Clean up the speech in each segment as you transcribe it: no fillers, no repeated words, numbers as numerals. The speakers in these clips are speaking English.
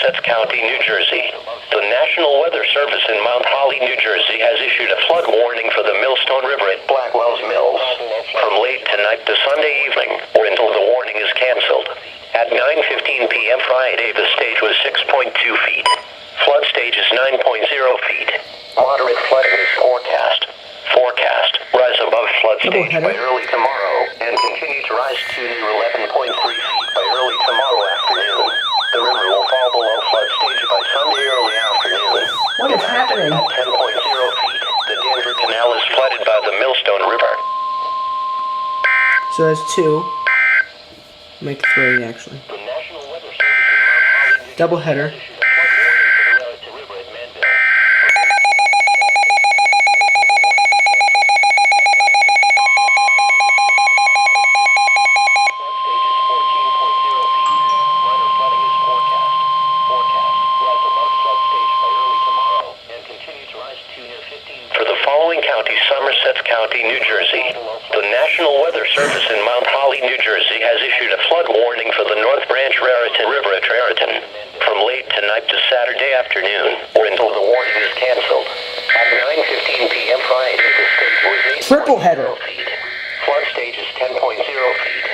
Somerset County, New Jersey. The National Weather Service in Mount Holly, New Jersey has issued a flood warning for the Millstone River at Blackwell's Mills from late tonight to Sunday evening or until the warning is canceled. At 9:15 p.m. Friday, the stage was 6.2 feet. Flood stage is 9.0 feet. Moderate flooding is forecast. Rise above flood stage by early tomorrow and continue to rise to near 11.3 feet by early tomorrow afternoon. The river will fall below flood stage by Sunday early afternoon. What is happening? At 10.0 feet, the Denver Canal is flooded by the Millstone River. So that's 2. Make 3 actually. The National Weather Service in Mount Holly, Double header. For the following counties, Somerset County, New Jersey, the National Weather Service in Mount Holly, New Jersey has issued a flood warning for the North Branch Raritan River at Raritan from late tonight to Saturday afternoon or until the warning is canceled. At 9:15 p.m. Friday, the stage was 8.0 Triple header. feet. Flood stage is 10.0 feet.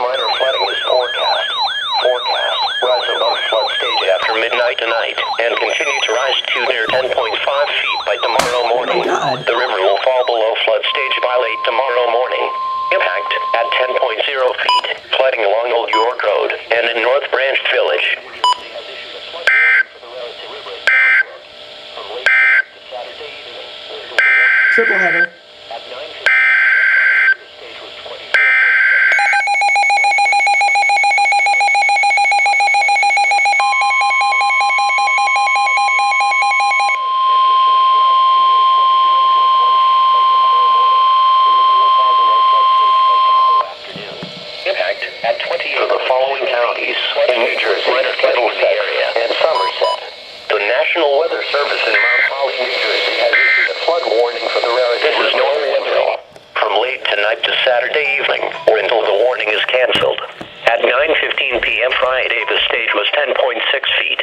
Minor flooding is forecast. Rise above flood stage after midnight tonight and continue to rise to near 10.5 feet by tomorrow morning. The river will fall below flood stage by late tomorrow morning. Impact at 10.0 feet. Flooding along Old York Road and in North Branch Village. Triple header. At 28 for the following counties in New Jersey, Middlesex, and Somerset. The National Weather Service in Mount Holly, New Jersey has issued a flood warning for the Raritan. This is North Windsor. From late tonight to Saturday evening or until the warning is canceled. At 9:15 p.m. Friday, the stage was 10.6 feet.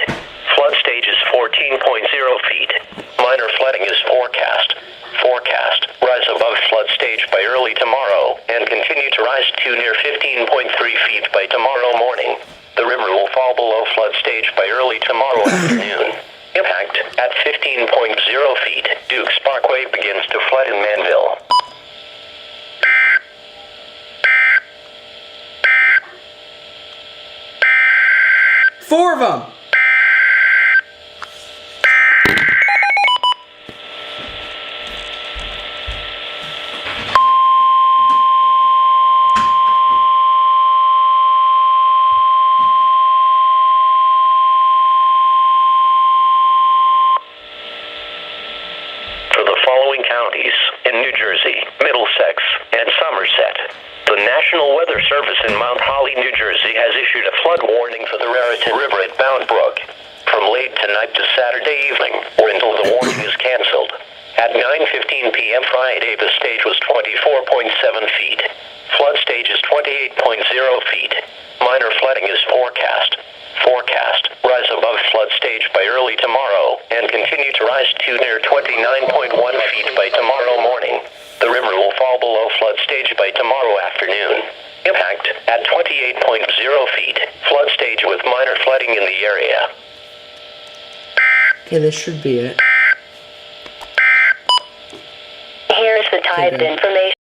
Flood stage is 14.0 feet. Minor flooding is forecast. Rise above flood stage by early tomorrow and continue to rise to near 15.3 feet by tomorrow morning. The river will fall below flood stage by early tomorrow afternoon. Impact at 15.0 feet. Dukes Parkway begins to flood in Manville. Four of them. Following counties in New Jersey, Middlesex, and Somerset. The National Weather Service in Mount Holly, New Jersey has issued a flood warning for the Raritan River at Bound Brook from late tonight to Saturday evening or until the warning is canceled. At 9:15 p.m. Friday, the stage was 24.7 feet. Flood stage is 28.0 feet. Minor flooding is forecast. Rise above flood stage by early tomorrow and continue to rise to near 29.1 feet by tomorrow morning. The river will fall below flood stage by tomorrow afternoon. Impact at 28.0 feet. Flood stage with minor flooding in the area. Okay, this should be it. Here's the typed information.